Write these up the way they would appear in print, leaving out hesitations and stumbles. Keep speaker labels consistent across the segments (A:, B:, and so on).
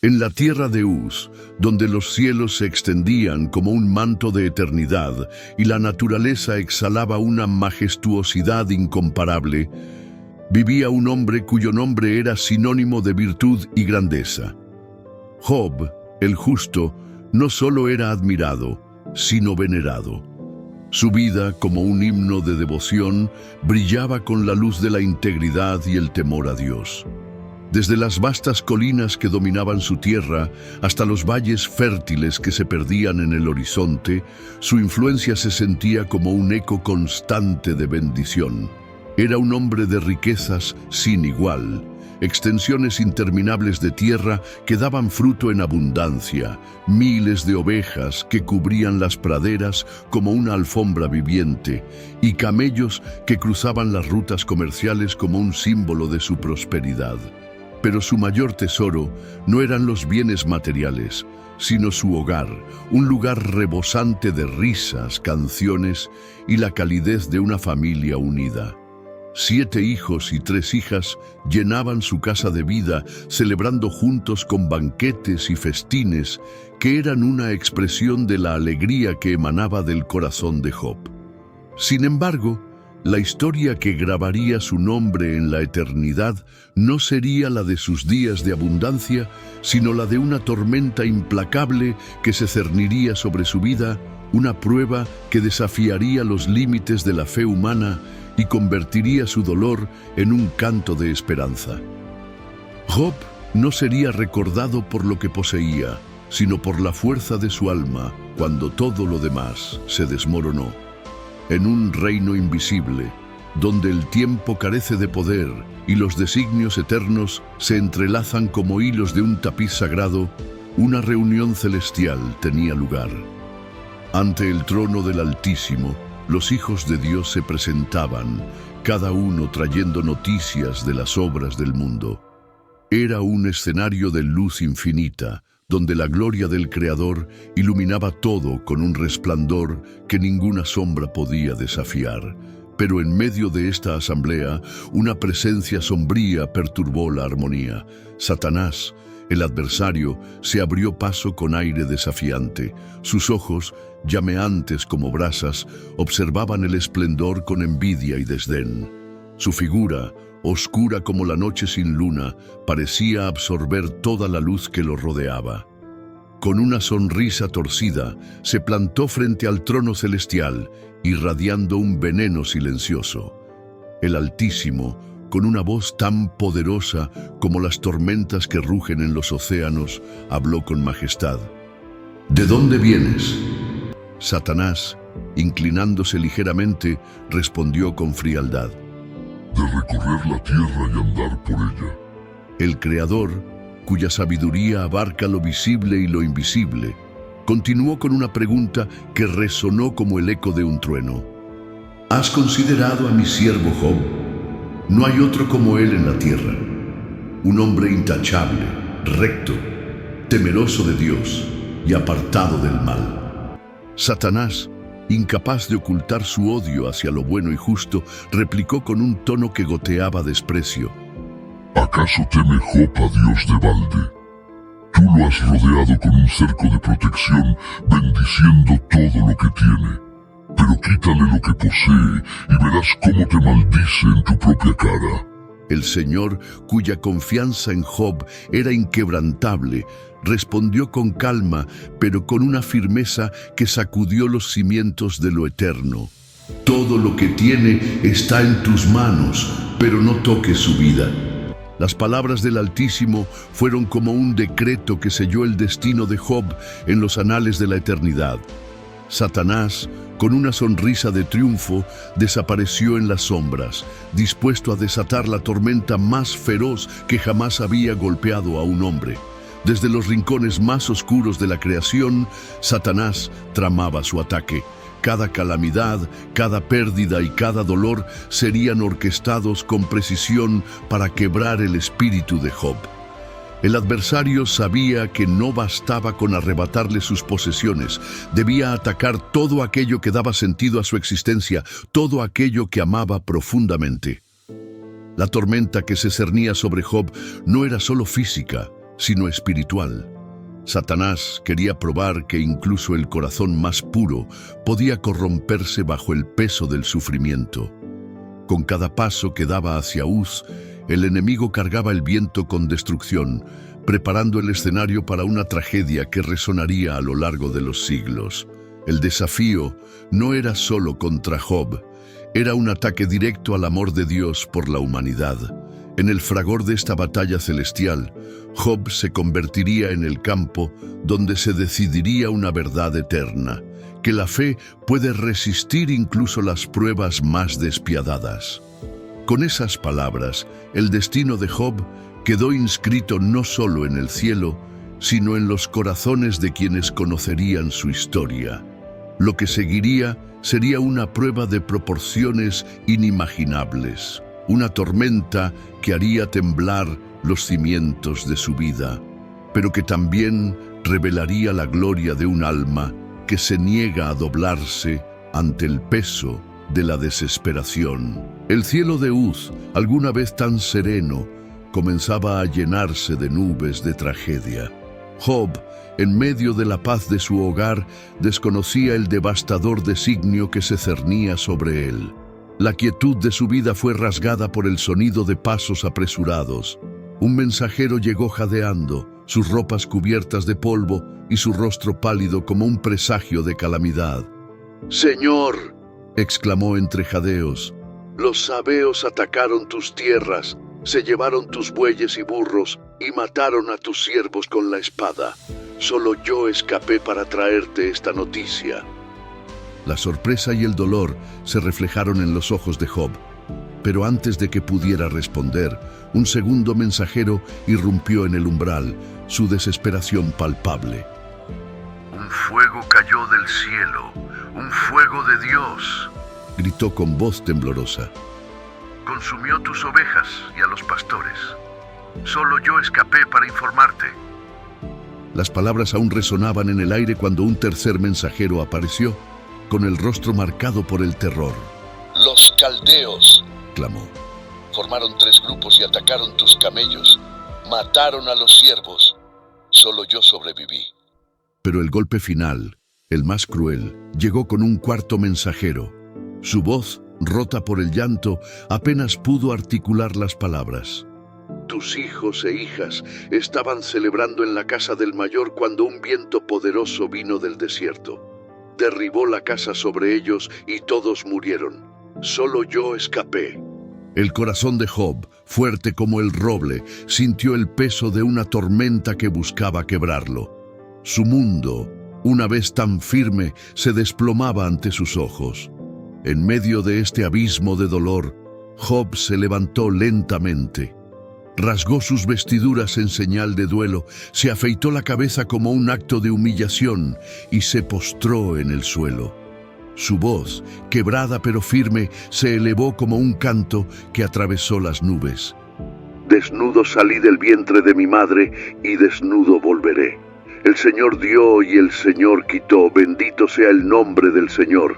A: En la tierra de Uz, donde los cielos se extendían como un manto de eternidad y la naturaleza exhalaba una majestuosidad incomparable, vivía un hombre cuyo nombre era sinónimo de virtud y grandeza. Job, el justo, no solo era admirado, sino venerado. Su vida, como un himno de devoción, brillaba con la luz de la integridad y el temor a Dios. Desde las vastas colinas que dominaban su tierra hasta los valles fértiles que se perdían en el horizonte, su influencia se sentía como un eco constante de bendición. Era un hombre de riquezas sin igual, extensiones interminables de tierra que daban fruto en abundancia, miles de ovejas que cubrían las praderas como una alfombra viviente, y camellos que cruzaban las rutas comerciales como un símbolo de su prosperidad. Pero su mayor tesoro no eran los bienes materiales, sino su hogar, un lugar rebosante de risas, canciones y la calidez de una familia unida. 7 hijos y 3 hijas llenaban su casa de vida, celebrando juntos con banquetes y festines que eran una expresión de la alegría que emanaba del corazón de Job. Sin embargo, la historia que grabaría su nombre en la eternidad no sería la de sus días de abundancia, sino la de una tormenta implacable que se cerniría sobre su vida, una prueba que desafiaría los límites de la fe humana y convertiría su dolor en un canto de esperanza. Job no sería recordado por lo que poseía, sino por la fuerza de su alma cuando todo lo demás se desmoronó. En un reino invisible, donde el tiempo carece de poder y los designios eternos se entrelazan como hilos de un tapiz sagrado, una reunión celestial tenía lugar. Ante el trono del Altísimo, los hijos de Dios se presentaban, cada uno trayendo noticias de las obras del mundo. Era un escenario de luz infinita, donde la gloria del Creador iluminaba todo con un resplandor que ninguna sombra podía desafiar. Pero en medio de esta asamblea, una presencia sombría perturbó la armonía. Satanás, el adversario, se abrió paso con aire desafiante. Sus ojos, llameantes como brasas, observaban el esplendor con envidia y desdén. Su figura, oscura como la noche sin luna, parecía absorber toda la luz que lo rodeaba. Con una sonrisa torcida, se plantó frente al trono celestial, irradiando un veneno silencioso. El Altísimo, con una voz tan poderosa como las tormentas que rugen en los océanos, habló con majestad. ¿De dónde vienes? Satanás, inclinándose ligeramente, respondió con frialdad.
B: De recorrer la tierra y andar por ella.
A: El Creador, cuya sabiduría abarca lo visible y lo invisible, continuó con una pregunta que resonó como el eco de un trueno. ¿Has considerado a mi siervo Job? No hay otro como él en la tierra. Un hombre intachable, recto, temeroso de Dios y apartado del mal. Satanás, incapaz de ocultar su odio hacia lo bueno y justo, replicó con un tono que goteaba desprecio.
B: ¿Acaso teme Job a Dios de balde? Tú lo has rodeado con un cerco de protección, bendiciendo todo lo que tiene. Pero quítale lo que posee y verás cómo te maldice en tu propia cara.
A: El Señor, cuya confianza en Job era inquebrantable, respondió con calma, pero con una firmeza que sacudió los cimientos de lo eterno. Todo lo que tiene está en tus manos, pero no toques su vida. Las palabras del Altísimo fueron como un decreto que selló el destino de Job en los anales de la eternidad. Satanás, con una sonrisa de triunfo, desapareció en las sombras, dispuesto a desatar la tormenta más feroz que jamás había golpeado a un hombre. Desde los rincones más oscuros de la creación, Satanás tramaba su ataque. Cada calamidad, cada pérdida y cada dolor serían orquestados con precisión para quebrar el espíritu de Job. El adversario sabía que no bastaba con arrebatarle sus posesiones, debía atacar todo aquello que daba sentido a su existencia, todo aquello que amaba profundamente. La tormenta que se cernía sobre Job no era solo física, sino espiritual. Satanás quería probar que incluso el corazón más puro podía corromperse bajo el peso del sufrimiento. Con cada paso que daba hacia Uz, el enemigo cargaba el viento con destrucción, preparando el escenario para una tragedia que resonaría a lo largo de los siglos. El desafío no era solo contra Job, era un ataque directo al amor de Dios por la humanidad. En el fragor de esta batalla celestial, Job se convertiría en el campo donde se decidiría una verdad eterna, que la fe puede resistir incluso las pruebas más despiadadas. Con esas palabras, el destino de Job quedó inscrito no solo en el cielo, sino en los corazones de quienes conocerían su historia. Lo que seguiría sería una prueba de proporciones inimaginables, una tormenta que haría temblar los cimientos de su vida, pero que también revelaría la gloria de un alma que se niega a doblarse ante el peso de la desesperación. El cielo de Uz, alguna vez tan sereno, comenzaba a llenarse de nubes de tragedia. Job, en medio de la paz de su hogar, desconocía el devastador designio que se cernía sobre él. La quietud de su vida fue rasgada por el sonido de pasos apresurados. Un mensajero llegó jadeando, sus ropas cubiertas de polvo y su rostro pálido como un presagio de calamidad. «Señor», exclamó entre jadeos, «los sabeos atacaron tus tierras, se llevaron tus bueyes y burros y mataron a tus siervos con la espada. Solo yo escapé para traerte esta noticia». La sorpresa y el dolor se reflejaron en los ojos de Job, pero antes de que pudiera responder, un segundo mensajero irrumpió en el umbral, su desesperación palpable. «Un fuego cayó del cielo, un fuego de Dios», gritó con voz temblorosa. «Consumió tus ovejas y a los pastores. Solo yo escapé para informarte». Las palabras aún resonaban en el aire cuando un tercer mensajero apareció, con el rostro marcado por el terror. «Los caldeos», clamó, «formaron 3 grupos y atacaron tus camellos. Mataron a los siervos. Solo yo sobreviví». Pero el golpe final, el más cruel, llegó con un cuarto mensajero. Su voz, rota por el llanto, apenas pudo articular las palabras. «Tus hijos e hijas estaban celebrando en la casa del mayor cuando un viento poderoso vino del desierto. Derribó la casa sobre ellos y todos murieron. Solo yo escapé». El corazón de Job, fuerte como el roble, sintió el peso de una tormenta que buscaba quebrarlo. Su mundo, una vez tan firme, se desplomaba ante sus ojos. En medio de este abismo de dolor, Job se levantó lentamente. Rasgó sus vestiduras en señal de duelo, se afeitó la cabeza como un acto de humillación y se postró en el suelo. Su voz, quebrada pero firme, se elevó como un canto que atravesó las nubes. «Desnudo salí del vientre de mi madre y desnudo volveré. El Señor dio y el Señor quitó, bendito sea el nombre del Señor».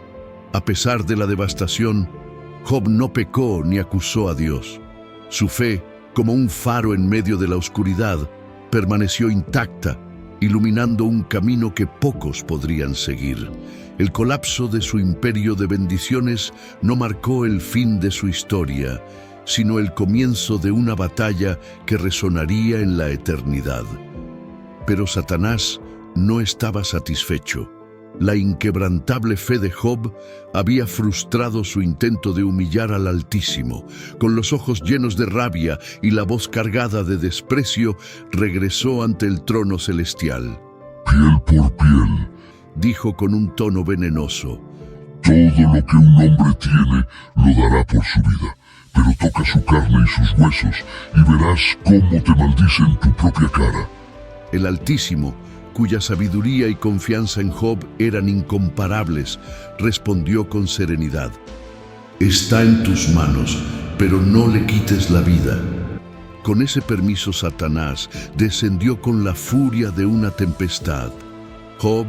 A: A pesar de la devastación, Job no pecó ni acusó a Dios. Su fe, como un faro en medio de la oscuridad, permaneció intacta, iluminando un camino que pocos podrían seguir. El colapso de su imperio de bendiciones no marcó el fin de su historia, sino el comienzo de una batalla que resonaría en la eternidad. Pero Satanás no estaba satisfecho. La inquebrantable fe de Job había frustrado su intento de humillar al Altísimo. Con los ojos llenos de rabia y la voz cargada de desprecio, regresó ante el trono celestial.
B: «Piel por piel»,
A: dijo con un tono venenoso.
B: «Todo lo que un hombre tiene lo dará por su vida, pero toca su carne y sus huesos y verás cómo te maldice en tu propia cara».
A: El Altísimo, cuya sabiduría y confianza en Job eran incomparables, respondió con serenidad. «Está en tus manos, pero no le quites la vida». Con ese permiso, Satanás descendió con la furia de una tempestad. Job,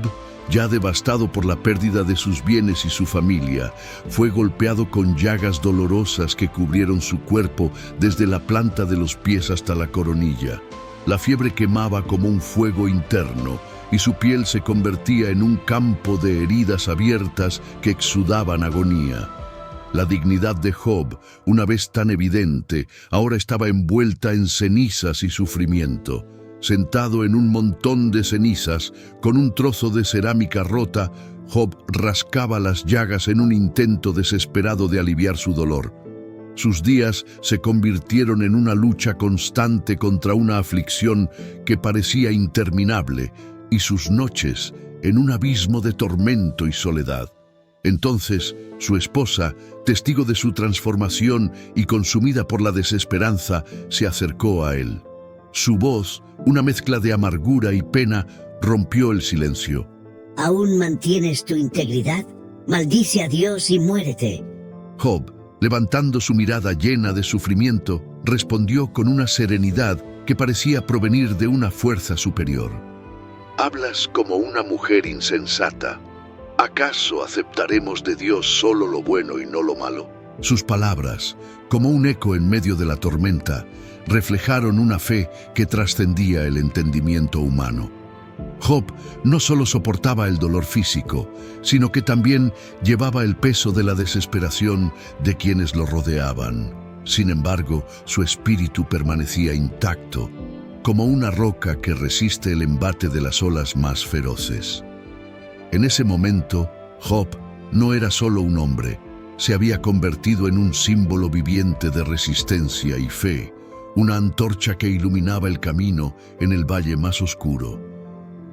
A: ya devastado por la pérdida de sus bienes y su familia, fue golpeado con llagas dolorosas que cubrieron su cuerpo desde la planta de los pies hasta la coronilla. La fiebre quemaba como un fuego interno y su piel se convertía en un campo de heridas abiertas que exudaban agonía. La dignidad de Job, una vez tan evidente, ahora estaba envuelta en cenizas y sufrimiento. Sentado en un montón de cenizas, con un trozo de cerámica rota, Job rascaba las llagas en un intento desesperado de aliviar su dolor. Sus días se convirtieron en una lucha constante contra una aflicción que parecía interminable, y sus noches en un abismo de tormento y soledad. Entonces, su esposa, testigo de su transformación y consumida por la desesperanza, se acercó a él. Su voz, una mezcla de amargura y pena, rompió el silencio.
C: ¿Aún mantienes tu integridad? Maldice a Dios y muérete.
A: Job, levantando su mirada llena de sufrimiento, respondió con una serenidad que parecía provenir de una fuerza superior. Hablas como una mujer insensata. ¿Acaso aceptaremos de Dios solo lo bueno y no lo malo? Sus palabras, como un eco en medio de la tormenta, reflejaron una fe que trascendía el entendimiento humano. Job no solo soportaba el dolor físico, sino que también llevaba el peso de la desesperación de quienes lo rodeaban. Sin embargo, su espíritu permanecía intacto, como una roca que resiste el embate de las olas más feroces. En ese momento, Job no era solo un hombre, se había convertido en un símbolo viviente de resistencia y fe, una antorcha que iluminaba el camino en el valle más oscuro.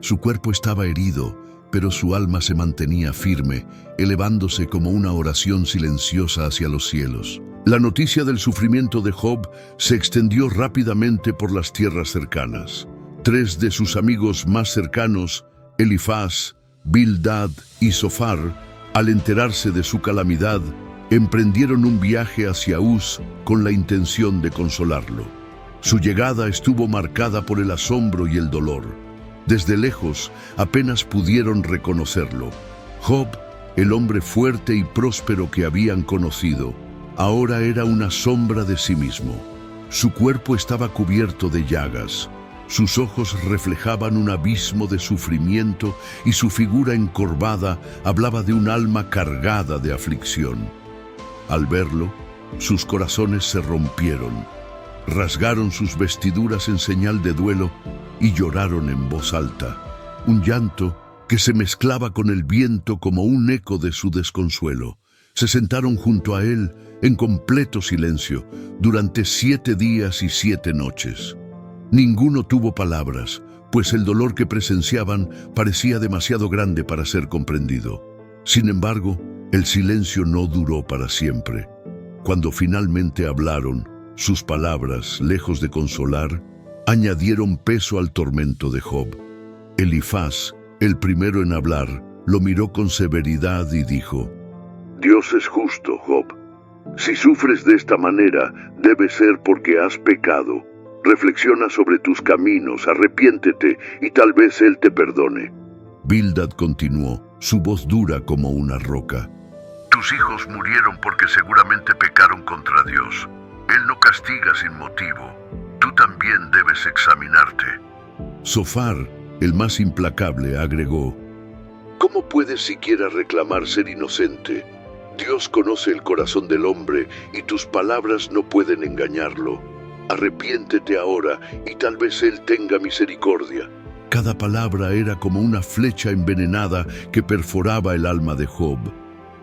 A: Su cuerpo estaba herido, pero su alma se mantenía firme, elevándose como una oración silenciosa hacia los cielos. La noticia del sufrimiento de Job se extendió rápidamente por las tierras cercanas. 3 de sus amigos más cercanos, Elifaz, Bildad y Zofar, al enterarse de su calamidad, emprendieron un viaje hacia Uz con la intención de consolarlo. Su llegada estuvo marcada por el asombro y el dolor. Desde lejos apenas pudieron reconocerlo. Job, el hombre fuerte y próspero que habían conocido, ahora era una sombra de sí mismo. Su cuerpo estaba cubierto de llagas, sus ojos reflejaban un abismo de sufrimiento y su figura encorvada hablaba de un alma cargada de aflicción. Al verlo, sus corazones se rompieron, rasgaron sus vestiduras en señal de duelo y lloraron en voz alta, un llanto que se mezclaba con el viento como un eco de su desconsuelo. Se sentaron junto a él en completo silencio durante 7 días y 7 noches. Ninguno tuvo palabras, pues el dolor que presenciaban parecía demasiado grande para ser comprendido. Sin embargo, el silencio no duró para siempre. Cuando finalmente hablaron, sus palabras, lejos de consolar, añadieron peso al tormento de Job. Elifaz, el primero en hablar, lo miró con severidad y dijo:
D: Dios es justo, Job. Si sufres de esta manera, debe ser porque has pecado. Reflexiona sobre tus caminos, arrepiéntete y tal vez Él te perdone.
A: Bildad continuó, su voz dura como una roca.
D: Tus hijos murieron porque seguramente pecaron contra Dios. Él no castiga sin motivo. Tú también debes examinarte.
A: Zofar, el más implacable, agregó:
D: ¿Cómo puedes siquiera reclamar ser inocente? Dios conoce el corazón del hombre y tus palabras no pueden engañarlo. Arrepiéntete ahora y tal vez Él tenga misericordia.
A: Cada palabra era como una flecha envenenada que perforaba el alma de Job.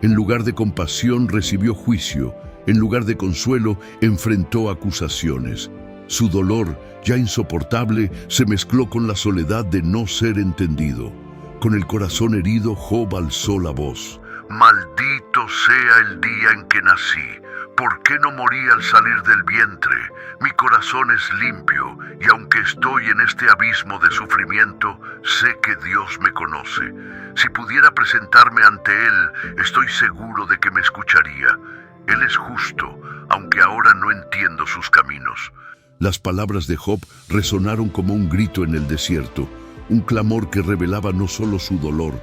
A: En lugar de compasión recibió juicio, en lugar de consuelo enfrentó acusaciones. Su dolor, ya insoportable, se mezcló con la soledad de no ser entendido. Con el corazón herido, Job alzó la voz.
D: Maldito sea el día en que nací. ¿Por qué no morí al salir del vientre? Mi corazón es limpio, y aunque estoy en este abismo de sufrimiento, sé que Dios me conoce. Si pudiera presentarme ante Él, estoy seguro de que me escucharía. Él es justo, aunque ahora no entiendo sus caminos.
A: Las palabras de Job resonaron como un grito en el desierto, un clamor que revelaba no solo su dolor,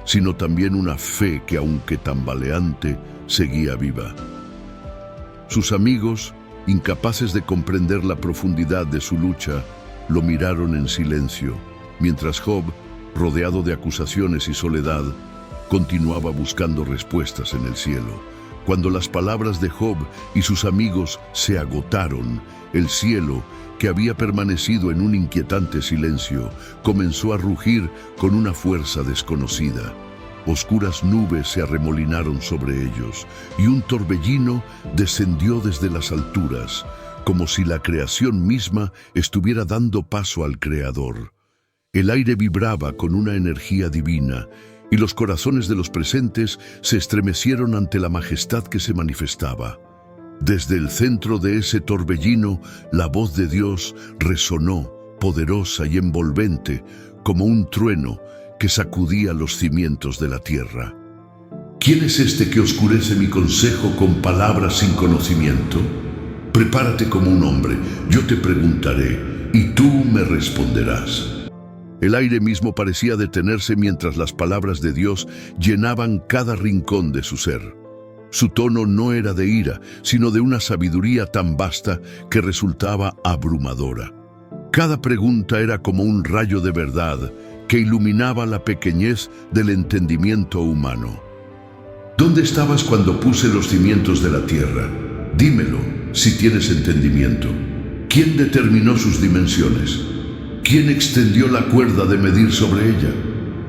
A: sino también una fe que, aunque tambaleante, seguía viva. Sus amigos, incapaces de comprender la profundidad de su lucha, lo miraron en silencio, mientras Job, rodeado de acusaciones y soledad, continuaba buscando respuestas en el cielo. Cuando las palabras de Job y sus amigos se agotaron, el cielo, que había permanecido en un inquietante silencio, comenzó a rugir con una fuerza desconocida. Oscuras nubes se arremolinaron sobre ellos, y un torbellino descendió desde las alturas, como si la creación misma estuviera dando paso al Creador. El aire vibraba con una energía divina, y los corazones de los presentes se estremecieron ante la majestad que se manifestaba. Desde el centro de ese torbellino, la voz de Dios resonó, poderosa y envolvente, como un trueno que sacudía los cimientos de la tierra. ¿Quién es este que oscurece mi consejo con palabras sin conocimiento? Prepárate como un hombre, yo te preguntaré, y tú me responderás. El aire mismo parecía detenerse mientras las palabras de Dios llenaban cada rincón de su ser. Su tono no era de ira, sino de una sabiduría tan vasta que resultaba abrumadora. Cada pregunta era como un rayo de verdad que iluminaba la pequeñez del entendimiento humano. ¿Dónde estabas cuando puse los cimientos de la tierra? Dímelo, si tienes entendimiento. ¿Quién determinó sus dimensiones? ¿Quién extendió la cuerda de medir sobre ella?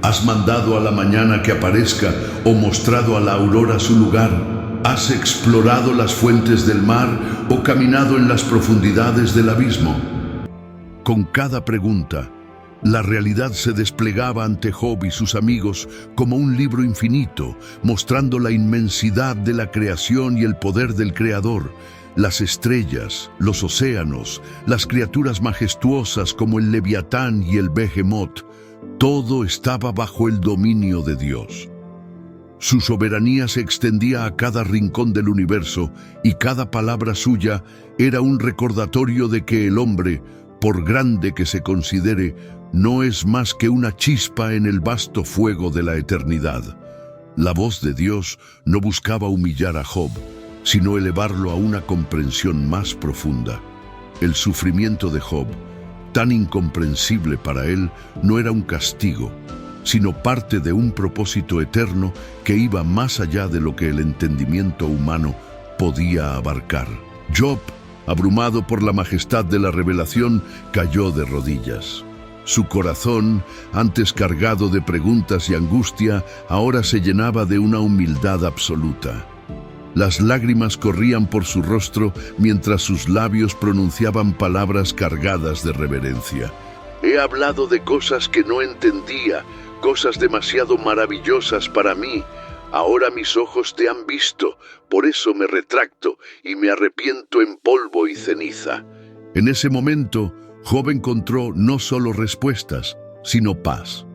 A: ¿Has mandado a la mañana que aparezca o mostrado a la aurora su lugar? ¿Has explorado las fuentes del mar o caminado en las profundidades del abismo? Con cada pregunta, la realidad se desplegaba ante Job y sus amigos como un libro infinito, mostrando la inmensidad de la creación y el poder del Creador. Las estrellas, los océanos, las criaturas majestuosas como el Leviatán y el Behemoth, todo estaba bajo el dominio de Dios. Su soberanía se extendía a cada rincón del universo y cada palabra suya era un recordatorio de que el hombre, por grande que se considere, no es más que una chispa en el vasto fuego de la eternidad. La voz de Dios no buscaba humillar a Job, sino elevarlo a una comprensión más profunda. El sufrimiento de Job, tan incomprensible para él, no era un castigo, sino parte de un propósito eterno que iba más allá de lo que el entendimiento humano podía abarcar. Job, abrumado por la majestad de la revelación, cayó de rodillas. Su corazón, antes cargado de preguntas y angustia, ahora se llenaba de una humildad absoluta. Las lágrimas corrían por su rostro mientras sus labios pronunciaban palabras cargadas de reverencia. He hablado de cosas que no entendía, cosas demasiado maravillosas para mí. Ahora mis ojos te han visto, por eso me retracto y me arrepiento en polvo y ceniza. En ese momento, Job encontró no solo respuestas, sino paz.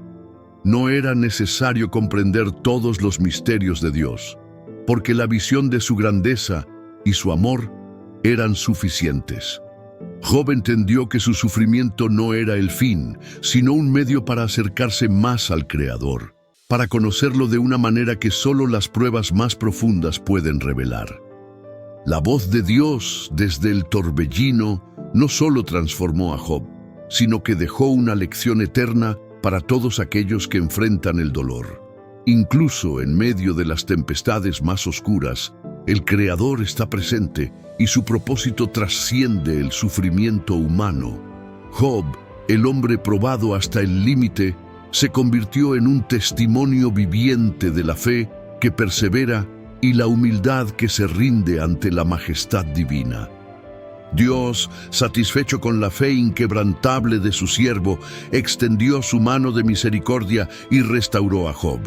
A: No era necesario comprender todos los misterios de Dios, porque la visión de su grandeza y su amor eran suficientes. Job entendió que su sufrimiento no era el fin, sino un medio para acercarse más al Creador, para conocerlo de una manera que solo las pruebas más profundas pueden revelar. La voz de Dios desde el torbellino no solo transformó a Job, sino que dejó una lección eterna para todos aquellos que enfrentan el dolor. Incluso en medio de las tempestades más oscuras, el Creador está presente y su propósito trasciende el sufrimiento humano. Job, el hombre probado hasta el límite, se convirtió en un testimonio viviente de la fe que persevera y la humildad que se rinde ante la majestad divina. Dios, satisfecho con la fe inquebrantable de su siervo, extendió su mano de misericordia y restauró a Job.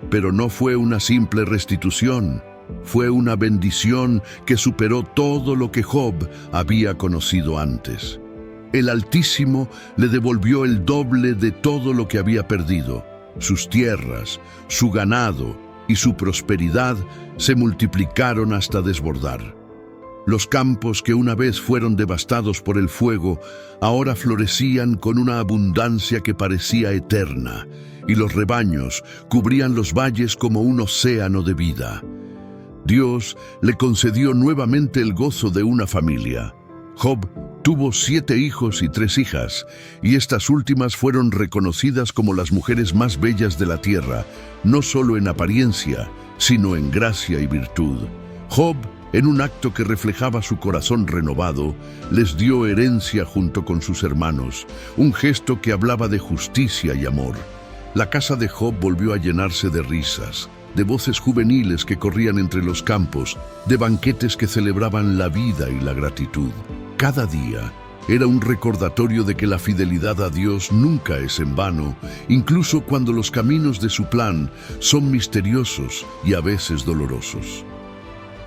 A: Pero no fue una simple restitución, fue una bendición que superó todo lo que Job había conocido antes. El Altísimo le devolvió el doble de todo lo que había perdido. Sus tierras, su ganado y su prosperidad se multiplicaron hasta desbordar. Los campos que una vez fueron devastados por el fuego, ahora florecían con una abundancia que parecía eterna, y los rebaños cubrían los valles como un océano de vida. Dios le concedió nuevamente el gozo de una familia. Job Tuvo 7 hijos y 3 hijas, y estas últimas fueron reconocidas como las mujeres más bellas de la tierra, no solo en apariencia, sino en gracia y virtud. Job, en un acto que reflejaba su corazón renovado, les dio herencia junto con sus hermanos, un gesto que hablaba de justicia y amor. La casa de Job volvió a llenarse de risas, de voces juveniles que corrían entre los campos, de banquetes que celebraban la vida y la gratitud. Cada día era un recordatorio de que la fidelidad a Dios nunca es en vano, incluso cuando los caminos de su plan son misteriosos y a veces dolorosos.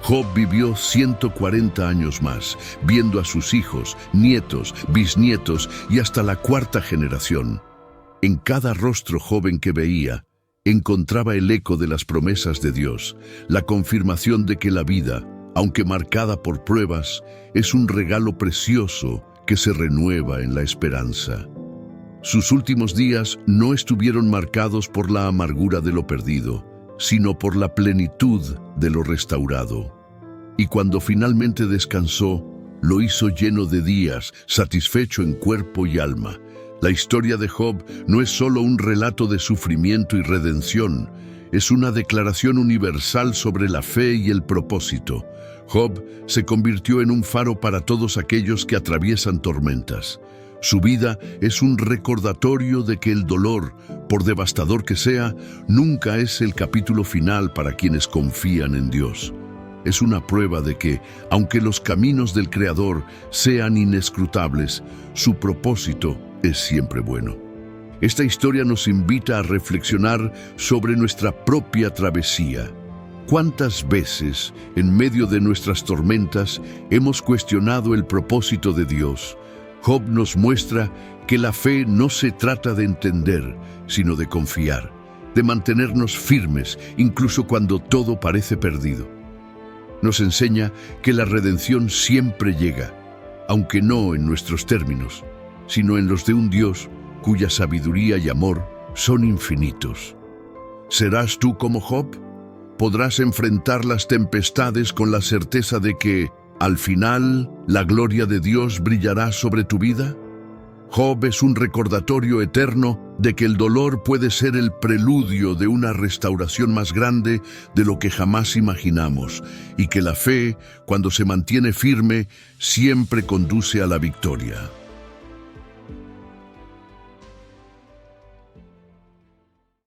A: Job vivió 140 años más, viendo a sus hijos, nietos, bisnietos y hasta la 4ª generación. En cada rostro joven que veía, encontraba el eco de las promesas de Dios, la confirmación de que la vida, aunque marcada por pruebas, es un regalo precioso que se renueva en la esperanza. Sus últimos días no estuvieron marcados por la amargura de lo perdido, sino por la plenitud de lo restaurado. Y cuando finalmente descansó, lo hizo lleno de días, satisfecho en cuerpo y alma. La historia de Job no es solo un relato de sufrimiento y redención, es una declaración universal sobre la fe y el propósito. Job se convirtió en un faro para todos aquellos que atraviesan tormentas. Su vida es un recordatorio de que el dolor, por devastador que sea, nunca es el capítulo final para quienes confían en Dios. Es una prueba de que, aunque los caminos del Creador sean inescrutables, su propósito es siempre bueno. Esta historia nos invita a reflexionar sobre nuestra propia travesía. ¿Cuántas veces, en medio de nuestras tormentas, hemos cuestionado el propósito de Dios? Job nos muestra que la fe no se trata de entender, sino de confiar, de mantenernos firmes, incluso cuando todo parece perdido. Nos enseña que la redención siempre llega, aunque no en nuestros términos, sino en los de un Dios cuya sabiduría y amor son infinitos. ¿Serás tú como Job? ¿Podrás enfrentar las tempestades con la certeza de que, al final, la gloria de Dios brillará sobre tu vida? Job es un recordatorio eterno de que el dolor puede ser el preludio de una restauración más grande de lo que jamás imaginamos, y que la fe, cuando se mantiene firme, siempre conduce a la victoria.